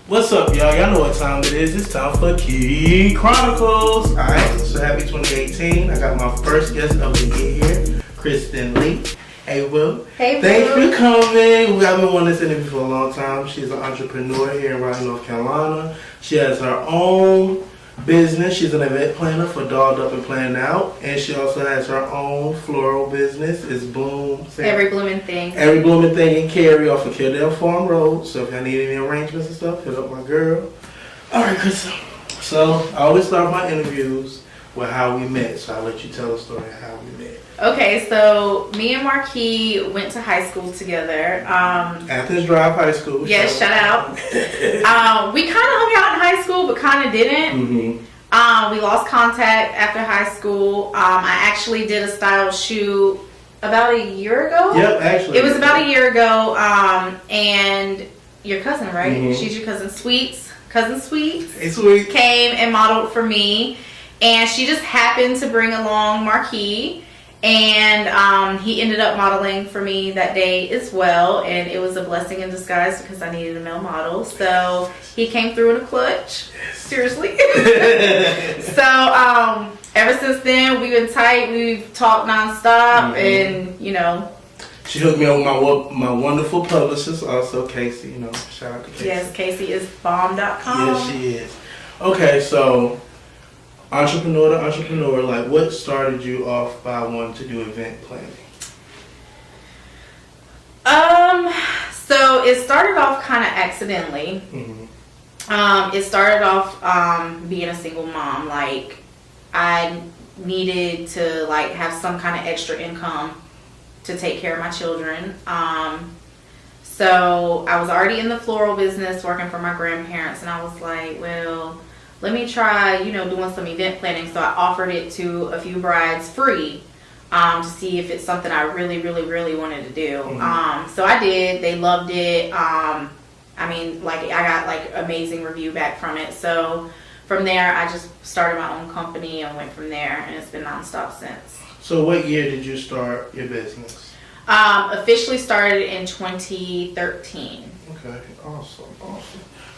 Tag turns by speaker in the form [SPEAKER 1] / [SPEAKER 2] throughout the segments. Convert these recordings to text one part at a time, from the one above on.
[SPEAKER 1] What's up, y'all? Y'all know what time it is. It's time for Khronicals. Alright, so happy 2018. I got my first guest of the year here, CHRISTIN Lee. Hey, Will.
[SPEAKER 2] Hey,
[SPEAKER 1] thanks for coming. I've been wanting this interview for a long time. She's an entrepreneur here in Raleigh, North Carolina. She has her own business. She's an event planner for Dolled Up and Planned Out. And she also has her own floral business. It's Bloom.
[SPEAKER 2] Every Blooming Thing.
[SPEAKER 1] Every Blooming Thing in Cary off of Kildare Farm Road. So if y'all need any arrangements and stuff, hit up my girl. Alright, Chris. So I always start my interviews with how we met. So I'll let you tell the story of how we met.
[SPEAKER 2] Okay, so me and MARKEÈ went to high school together.
[SPEAKER 1] Athens Drive High School.
[SPEAKER 2] Yes, shout out. We kind of hung out in high school, but kind of didn't.
[SPEAKER 1] Mm-hmm.
[SPEAKER 2] We lost contact after high school. I actually did a style shoot about a year ago.
[SPEAKER 1] Yep, actually.
[SPEAKER 2] It was about a year ago. And your cousin, right?
[SPEAKER 1] Mm-hmm.
[SPEAKER 2] She's your cousin, Sweets. Cousin Sweets.
[SPEAKER 1] Hey, Sweet.
[SPEAKER 2] Came and modeled for me. And she just happened to bring along MARKEÈ. And he ended up modeling for me that day as well, and it was a blessing in disguise because I needed a male model. So he came through in a clutch. Seriously. So ever since then we've been tight. We've talked nonstop, and you know.
[SPEAKER 1] She hooked me up with my wonderful publicist, also Casey. You know, shout out to Casey.
[SPEAKER 2] Yes, Casey is bomb.com.
[SPEAKER 1] Yes, she is. Okay, so. Entrepreneur to entrepreneur, like what started you off by wanting to do event planning?
[SPEAKER 2] So it started off kind of accidentally.
[SPEAKER 1] Mm-hmm.
[SPEAKER 2] It started off being a single mom. Like I needed to like have some kind of extra income to take care of my children. So I was already in the floral business working for my grandparents, and I was like, well, let me try, you know, doing some event planning. So I offered it to a few brides free to see if it's something I really, really, really wanted to do.
[SPEAKER 1] Mm-hmm.
[SPEAKER 2] So I did. They loved it. I mean, like I got like amazing review back from it. So from there, I just started my own company and went from there, and it's been nonstop since.
[SPEAKER 1] So what year did you start your business?
[SPEAKER 2] Officially started in 2013.
[SPEAKER 1] Okay, awesome.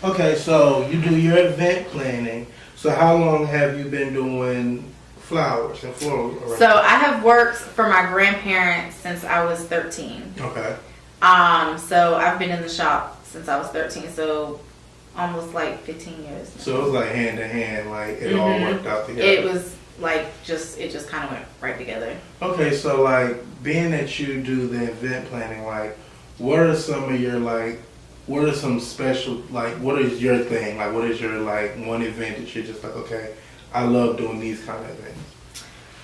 [SPEAKER 1] Okay, so you do your event planning. So how long have you been doing flowers and florals?
[SPEAKER 2] So I have worked for my grandparents since I was 13.
[SPEAKER 1] Okay.
[SPEAKER 2] So I've been in the shop since I was 13. So almost like 15 years.
[SPEAKER 1] So it was like hand in hand, like it all worked out together.
[SPEAKER 2] It was like it just kind of went right together.
[SPEAKER 1] Okay, so like being that you do the event planning, like what are some of your what are some special, like, what is your thing? Like, what is your, like, one event that you're just like, okay, I love doing these kind of things?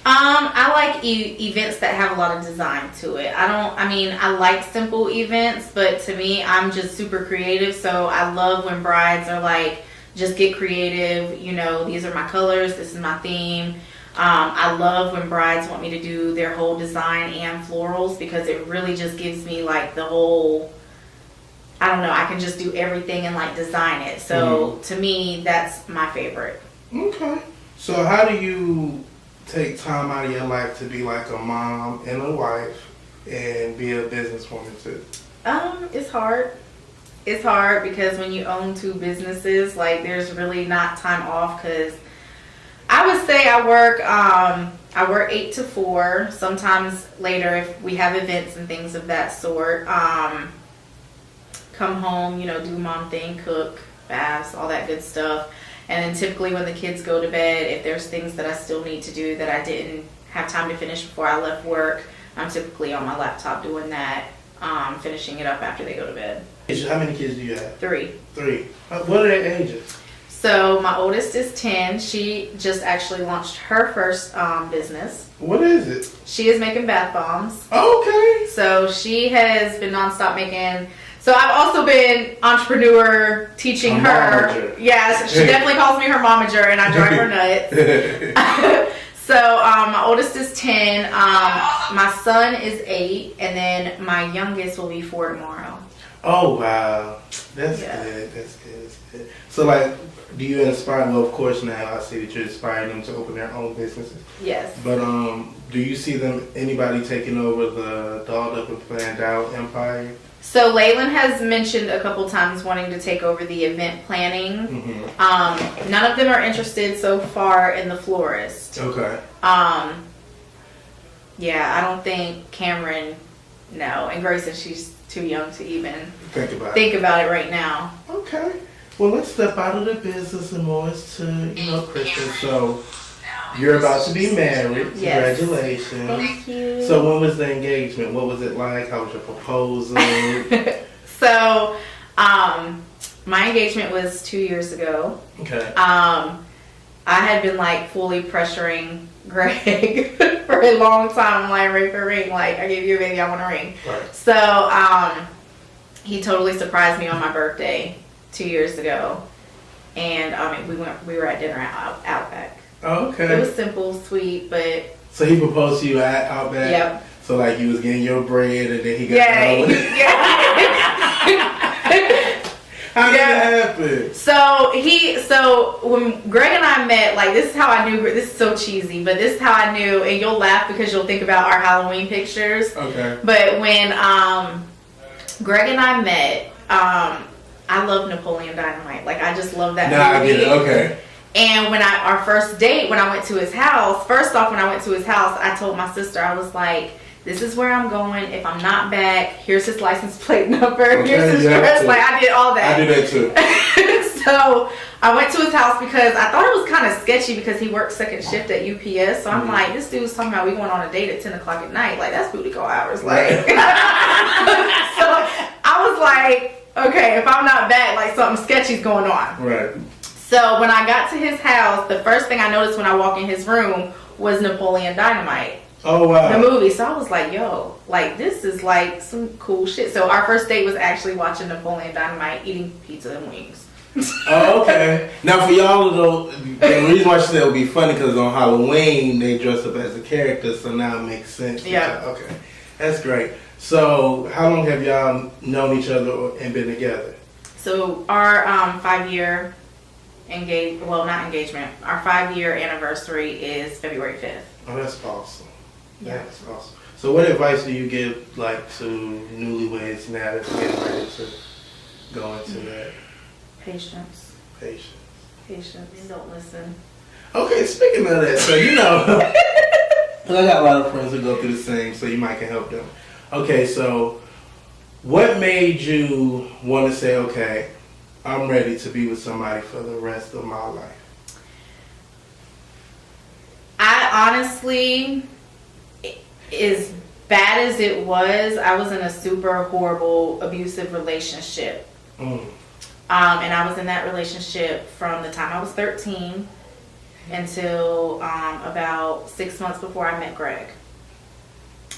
[SPEAKER 2] I like events that have a lot of design to it. I like simple events, but to me, I'm just super creative. So I love when brides are like, just get creative. You know, these are my colors. This is my theme. I love when brides want me to do their whole design and florals because it really just gives me like the whole, I don't know, I can just do everything and like design it. So to me, that's my favorite. Okay.
[SPEAKER 1] So how do you take time out of your life to be like a mom and a wife and be a businesswoman too?
[SPEAKER 2] It's hard. It's hard because when you own two businesses, like there's really not time off because I would say I work 8 to 4. Sometimes later if we have events and things of that sort. Come home, you know, do mom thing, cook, baths, all that good stuff. And then typically when the kids go to bed, if there's things that I still need to do that I didn't have time to finish before I left work, I'm typically on my laptop doing that, finishing it up after they go to bed.
[SPEAKER 1] How many kids do you have?
[SPEAKER 2] 3.
[SPEAKER 1] What are their ages?
[SPEAKER 2] So my oldest is 10. She just actually launched her first business.
[SPEAKER 1] What is it?
[SPEAKER 2] She is making bath bombs.
[SPEAKER 1] Okay.
[SPEAKER 2] So she has been nonstop making. So I've also been entrepreneur teaching her.
[SPEAKER 1] Momager.
[SPEAKER 2] Yes, she definitely calls me her momager, and I drive her nuts. So my oldest is 10. My son is 8, and then my youngest will be 4 tomorrow.
[SPEAKER 1] Oh wow, that's good. That's good. So like, do you inspire? Well, of course now I see that you're inspiring them to open their own businesses.
[SPEAKER 2] Yes.
[SPEAKER 1] But do you see anybody taking over the Dolled Up and Planned Out empire?
[SPEAKER 2] So Leyland has mentioned a couple times wanting to take over the event planning.
[SPEAKER 1] Mm-hmm.
[SPEAKER 2] None of them are interested so far in the florist.
[SPEAKER 1] Okay.
[SPEAKER 2] Yeah, I don't think Cameron, no, and Grayson, she's too young to even
[SPEAKER 1] think about
[SPEAKER 2] it right now.
[SPEAKER 1] Okay. Well, let's step out of the business and more to, Kristen. So, you're about to be married.
[SPEAKER 2] Yes.
[SPEAKER 1] Congratulations.
[SPEAKER 2] Thank you.
[SPEAKER 1] So, when was the engagement? What was it like? How was your proposal?
[SPEAKER 2] So, my engagement was 2 years ago.
[SPEAKER 1] Okay.
[SPEAKER 2] I had been like fully pressuring Greg for a long time. I'm like, ready for a ring. Like, I gave you a baby, I want a ring.
[SPEAKER 1] Right.
[SPEAKER 2] So, he totally surprised me on my birthday 2 years ago. And we were at dinner at Outback.
[SPEAKER 1] Oh, okay.
[SPEAKER 2] It was simple, sweet, but
[SPEAKER 1] So he proposed to you at Outback?
[SPEAKER 2] Yep.
[SPEAKER 1] So like you was getting your bread and then he got How did that happen?
[SPEAKER 2] So when Greg and I met, like this is how I knew, this is so cheesy, but this is how I knew, and you'll laugh because you'll think about our Halloween pictures.
[SPEAKER 1] Okay.
[SPEAKER 2] But when Greg and I met, I love Napoleon Dynamite. Like I just love that movie.
[SPEAKER 1] I get it. Okay.
[SPEAKER 2] And our first date, when I went to his house, first off, when I went to his house, I told my sister, I was like, this is where I'm going. If I'm not back, here's his license plate number.
[SPEAKER 1] Okay,
[SPEAKER 2] here's his address. Like, I did all that.
[SPEAKER 1] I did that too.
[SPEAKER 2] So I went to his house because I thought it was kind of sketchy because he worked second shift at UPS. So I'm like, this dude's talking about we going on a date at 10 o'clock at night. Like, that's booty call hours. Like, so I was like, okay, if I'm not back, like something sketchy's going on.
[SPEAKER 1] Right.
[SPEAKER 2] So when I got to his house, the first thing I noticed when I walked in his room was Napoleon Dynamite.
[SPEAKER 1] Oh, wow.
[SPEAKER 2] The movie. So I was like, yo, like this is like some cool shit. So our first date was actually watching Napoleon Dynamite, eating pizza and wings.
[SPEAKER 1] Oh, okay. Now for y'all though, the reason why she said it would be funny because on Halloween they dress up as a character, so now it makes sense.
[SPEAKER 2] Yeah.
[SPEAKER 1] Okay. That's great. So how long have y'all known each other and been together?
[SPEAKER 2] So our 5-year our 5-year anniversary is February 5th.
[SPEAKER 1] Oh, that's awesome.
[SPEAKER 2] Yeah.
[SPEAKER 1] That's awesome. So what advice do you give like to newlyweds now that they're getting ready to go into that?
[SPEAKER 2] Patience.
[SPEAKER 1] Patience.
[SPEAKER 2] And don't listen.
[SPEAKER 1] Okay, speaking of that, so I got a lot of friends who go through the same, so you might can help them. Okay, so what made you want to say, okay, I'm ready to be with somebody for the rest of my life?
[SPEAKER 2] I honestly, as bad as it was, I was in a super horrible, abusive relationship. And I was in that relationship from the time I was 13 until about 6 months before I met Greg.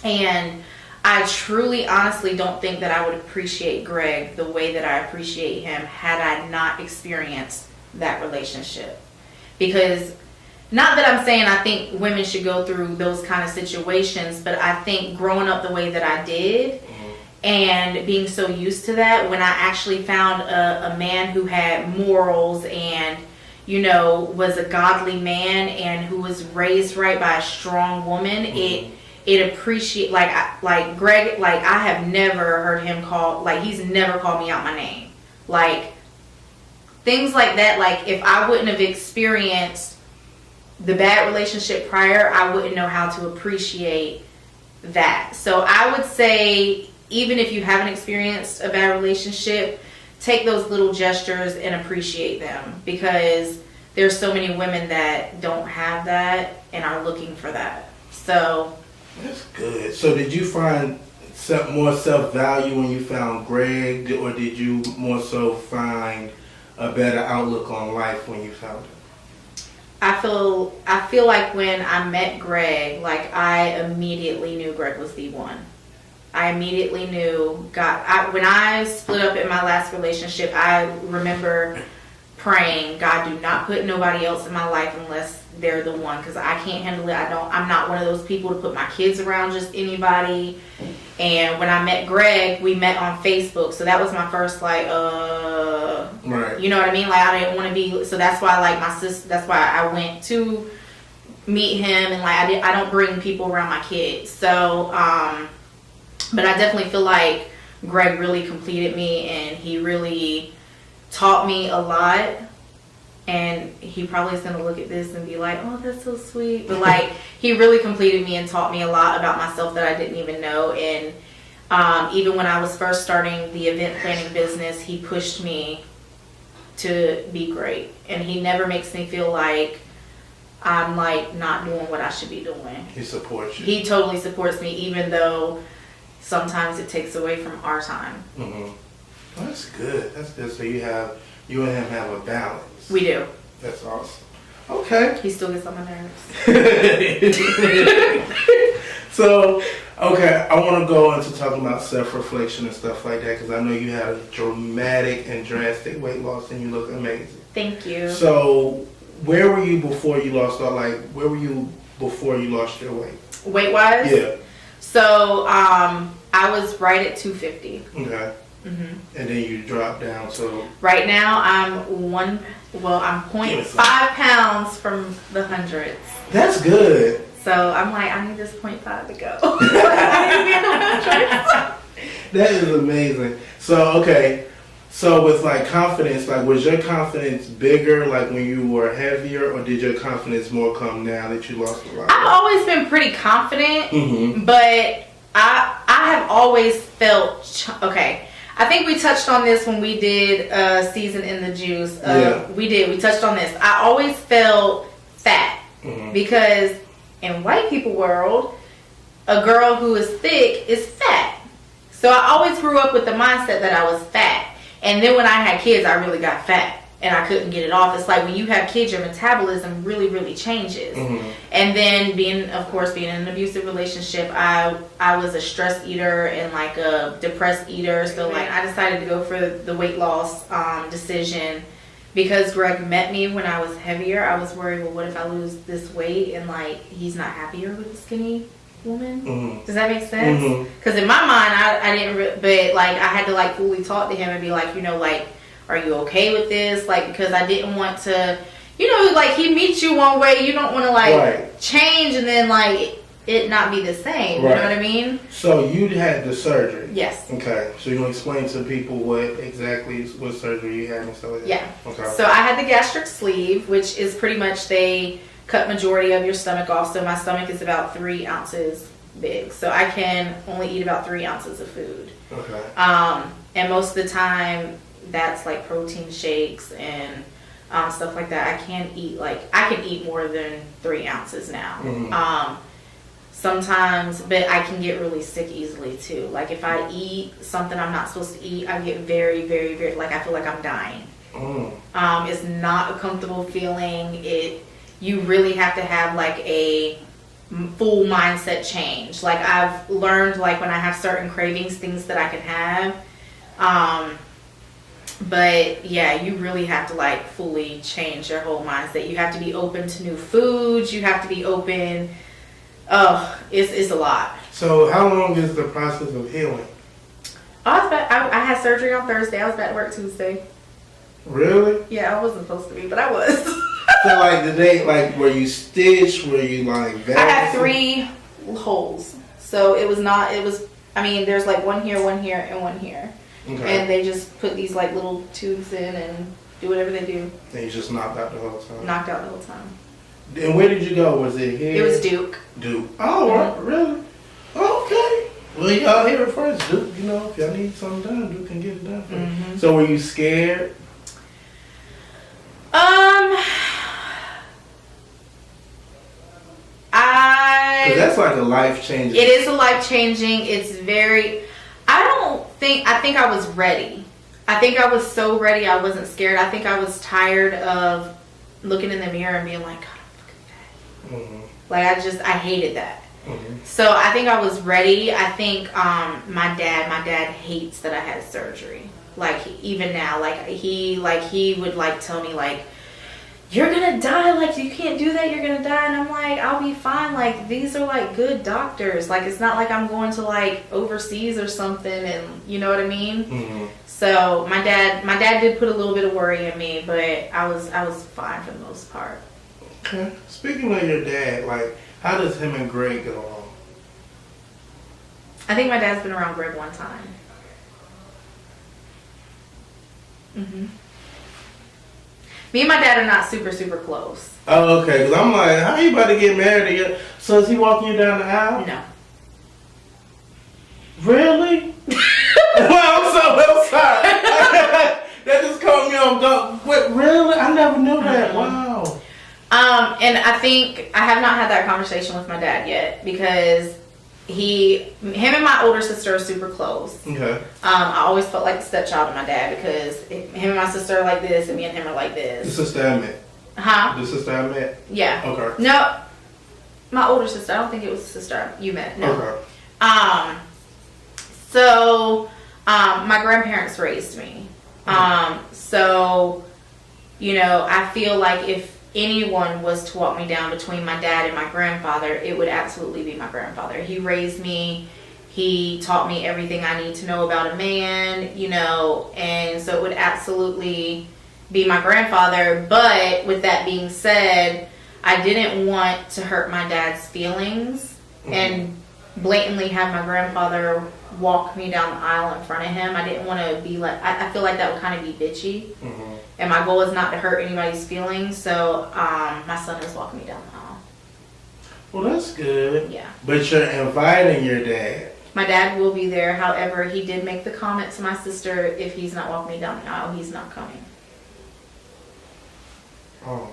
[SPEAKER 2] And I truly, honestly don't think that I would appreciate Greg the way that I appreciate him had I not experienced that relationship. Because, not that I'm saying I think women should go through those kind of situations, but I think growing up the way that I did and being so used to that, when I actually found a man who had morals and, you know, was a godly man and who was raised right by a strong woman, it appreciate like Greg, like I have never heard him call, like he's never called me out my name, like things like that. Like if I wouldn't have experienced the bad relationship prior, I wouldn't know how to appreciate that. So I would say, even if you haven't experienced a bad relationship, take those little gestures and appreciate them, because there's so many women that don't have that and are looking for that. So
[SPEAKER 1] that's good. So did you find more self-value when you found Greg, or did you more so find a better outlook on life when you found him?
[SPEAKER 2] I feel like when I met Greg, like I immediately knew Greg was the one. I immediately knew when I split up in my last relationship, I remember praying, God, do not put nobody else in my life unless they're the one, because I can't handle it. I'm not one of those people to put my kids around just anybody. And when I met Greg, we met on Facebook, so that was my first right. You know what I mean? Like I didn't want to be, so that's why like my sister, that's why I went to meet him, and like I don't bring people around my kids. So but I definitely feel like Greg really completed me, and he really taught me a lot. And he probably is going to look at this and be like, oh, that's so sweet. But like, he really completed me and taught me a lot about myself that I didn't even know. And even when I was first starting the event planning business, he pushed me to be great. And he never makes me feel like I'm like not doing what I should be doing.
[SPEAKER 1] He supports you.
[SPEAKER 2] He totally supports me, even though sometimes it takes away from our time.
[SPEAKER 1] Well, that's good. That's good. So you and him have a balance.
[SPEAKER 2] We do.
[SPEAKER 1] That's awesome. Okay.
[SPEAKER 2] He still gets on my nerves.
[SPEAKER 1] So, okay, I want to go into talking about self-reflection and stuff like that, because I know you had a dramatic and drastic weight loss and you look amazing.
[SPEAKER 2] Thank you.
[SPEAKER 1] So, where were you before you lost where were you before you lost your weight?
[SPEAKER 2] Weight-wise?
[SPEAKER 1] Yeah.
[SPEAKER 2] So, I was right at 250.
[SPEAKER 1] Okay. And then you dropped down, so...
[SPEAKER 2] Right now, I'm 0.5 pounds from the hundreds.
[SPEAKER 1] That's good.
[SPEAKER 2] So I'm like, I need this 0.5 to go. I need to be in the hundreds.
[SPEAKER 1] That is amazing. So, okay. So with like confidence, like was your confidence bigger like when you were heavier, or did your confidence more come now that you lost a lot?
[SPEAKER 2] I've always been pretty confident, but I have always felt, okay, I think we touched on this when we did Season in the Juice. We touched on this. I always felt fat because in white people world, a girl who is thick is fat. So I always grew up with the mindset that I was fat. And then when I had kids, I really got fat and I couldn't get it off. It's like when you have kids, your metabolism really, really changes. And then being in an abusive relationship, I was a stress eater and like a depressed eater. So like I decided to go for the weight loss decision because Greg met me when I was heavier. I was worried, well, what if I lose this weight and like he's not happier with the skinny woman? Does that make sense? Because in my mind, I didn't, but like I had to like fully talk to him and be like, you know, like, are you okay with this? Like, because I didn't want to, you know, like he meets you one way, you don't want to like change and then like it not be the same. You know what I mean?
[SPEAKER 1] So you had the surgery.
[SPEAKER 2] Yes.
[SPEAKER 1] Okay. So you want to explain to people what surgery you had and stuff like that?
[SPEAKER 2] Yeah.
[SPEAKER 1] Okay.
[SPEAKER 2] So I had the gastric sleeve, which is pretty much they cut majority of your stomach off. So my stomach is about 3 ounces big. So I can only eat about 3 ounces of food.
[SPEAKER 1] Okay.
[SPEAKER 2] And most of the time that's like protein shakes and stuff like that. I can eat more than 3 ounces now. Sometimes, but I can get really sick easily too. Like if I eat something I'm not supposed to eat, I get very, very, very, like I feel like I'm dying. It's not a comfortable feeling. You really have to have like a full mindset change. Like I've learned like when I have certain cravings, things that I can have. But yeah, you really have to like fully change your whole mindset. You have to be open to new foods. You have to be open. Oh, it's a lot.
[SPEAKER 1] So how long is the process of healing?
[SPEAKER 2] I had surgery on Thursday. I was back to work Tuesday.
[SPEAKER 1] Really?
[SPEAKER 2] Yeah, I wasn't supposed to be, but I was.
[SPEAKER 1] So like the day, like were you stitched? Were you like
[SPEAKER 2] I had 3 holes. So there's like one here, and one here. Okay. And they just put these like little tubes in and do whatever they do.
[SPEAKER 1] And you just knocked out the whole time?
[SPEAKER 2] Knocked out the whole time.
[SPEAKER 1] And where did you go? Was it here?
[SPEAKER 2] It was Duke.
[SPEAKER 1] Duke. Oh, really? Okay. Well, y'all hear it first. Duke, you know, if y'all need something done, Duke can get it done for you. So were you scared? Because that's like a life changing.
[SPEAKER 2] It is a life changing. It's very. I think I was ready. I think I was so ready. I wasn't scared. I think I was tired of looking in the mirror and being like, God, I'm looking fat. Like I hated that. So I think I was ready. I think my dad hates that I had surgery. Like even now, like he would like tell me like, you're gonna die, like you can't do that, you're gonna die. And I'm like, I'll be fine. Like these are like good doctors. Like it's not like I'm going to like overseas or something, and you know what I mean? So my dad did put a little bit of worry in me, but I was fine for the most part.
[SPEAKER 1] Okay. Speaking of your dad, like how does him and Greg get along?
[SPEAKER 2] I think my dad's been around Greg one time. Mm-hmm. Me and my dad are not super, super close.
[SPEAKER 1] Oh, okay. Because I'm like, how you about to get married again? So is he walking you down the aisle?
[SPEAKER 2] No.
[SPEAKER 1] Really? Well, I'm sorry. That just caught me off guard. Wait, really? I never knew that. Wow.
[SPEAKER 2] And I think I have not had that conversation with my dad yet because him and my older sister are super close.
[SPEAKER 1] Okay.
[SPEAKER 2] I always felt like the stepchild of my dad because him and my sister are like this and me and him are like
[SPEAKER 1] The
[SPEAKER 2] this.
[SPEAKER 1] sister I met.
[SPEAKER 2] Huh?
[SPEAKER 1] The sister I met?
[SPEAKER 2] Yeah.
[SPEAKER 1] Okay.
[SPEAKER 2] No, my older sister. I don't think it was the sister you met. No.
[SPEAKER 1] Okay.
[SPEAKER 2] So, my grandparents raised me. So, you know, I feel like if anyone was to walk me down between my dad and my grandfather, it would absolutely be my grandfather. He raised me. He taught me everything I need to know about a man, you know, and so it would absolutely be my grandfather. But with that being said, I didn't want to hurt my dad's feelings and blatantly have my grandfather walk me down the aisle in front of him. I didn't want to be like, I feel like that would kind of be bitchy. And my goal is not to hurt anybody's feelings. So my son is walking me down the aisle.
[SPEAKER 1] Well, that's good.
[SPEAKER 2] Yeah.
[SPEAKER 1] But you're inviting your dad.
[SPEAKER 2] My dad will be there. However, he did make the comment to my sister, if he's not walking me down the aisle, he's not coming.
[SPEAKER 1] Oh.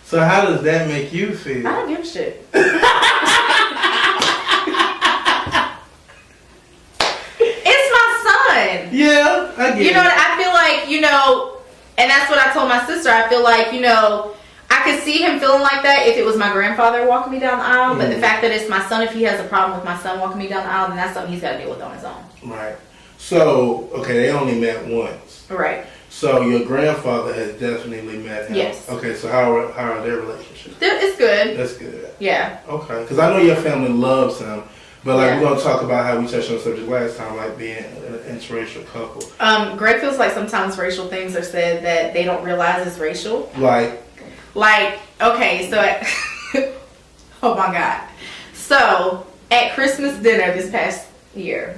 [SPEAKER 1] So how does that make you feel?
[SPEAKER 2] I don't give a shit. It's my son.
[SPEAKER 1] Yeah, I get it.
[SPEAKER 2] You know, I feel like, you know, and that's what I told my sister. I feel like, you know, I could see him feeling like that if it was my grandfather walking me down the aisle. But the fact that it's my son, if he has a problem with my son walking me down the aisle, then that's something he's got to deal with on his own.
[SPEAKER 1] Right. So, okay, they only met once.
[SPEAKER 2] Right.
[SPEAKER 1] So your grandfather has definitely met him.
[SPEAKER 2] Yes.
[SPEAKER 1] Okay, so how are their relationships?
[SPEAKER 2] It's good.
[SPEAKER 1] That's good.
[SPEAKER 2] Yeah.
[SPEAKER 1] Okay, because I know your family loves him, but like
[SPEAKER 2] Yeah.
[SPEAKER 1] we're gonna talk about how we touched on the subject last time, like being an interracial couple.
[SPEAKER 2] Greg feels like sometimes racial things are said that they don't realize is racial.
[SPEAKER 1] Like,
[SPEAKER 2] Okay, so oh my God. So at Christmas dinner this past year.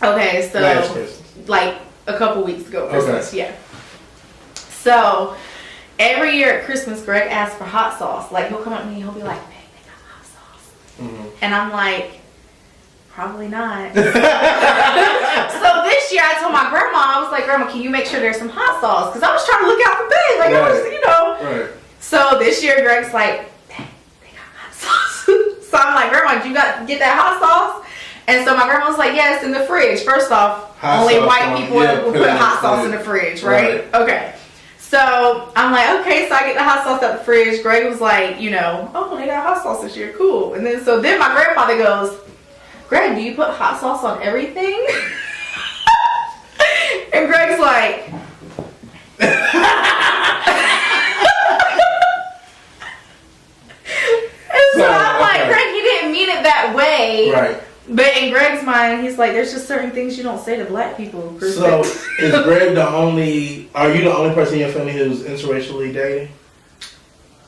[SPEAKER 2] Okay, so
[SPEAKER 1] last Christmas.
[SPEAKER 2] like a couple weeks ago, Christmas, yeah. So every year at Christmas, Greg asks for hot sauce. Like he'll come up to me, he'll be like, "Babe, they got hot sauce," and I'm like, "Probably not." So this year, I told my grandma, I was like, "Grandma, can you make sure there's some hot sauce?" Because I was trying to look out for things, like I was, you know.
[SPEAKER 1] Right.
[SPEAKER 2] So this year, Greg's like, "Babe, they got hot sauce." So I'm like, "Grandma, did you get that hot sauce?" And so my grandma was like, "Yeah, it's in the fridge." First off, only white people will put hot sauce in the fridge, right? Okay. So I'm like, okay, so I get the hot sauce out the fridge. Greg was like, you know, "Oh, they got hot sauce this year, cool." And then my grandfather goes, "Greg, do you put hot sauce on everything?" And Greg's like, and so I'm like, "Greg, he didn't mean it that way."
[SPEAKER 1] Right.
[SPEAKER 2] But in Greg's mind, he's like, "There's just certain things you don't say to black people."
[SPEAKER 1] So is Greg are you the only person in your family who's interracially dating?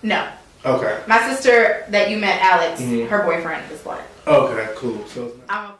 [SPEAKER 2] No.
[SPEAKER 1] Okay.
[SPEAKER 2] My sister that you met, Alex, her boyfriend is black.
[SPEAKER 1] Okay, cool. So
[SPEAKER 2] I'm a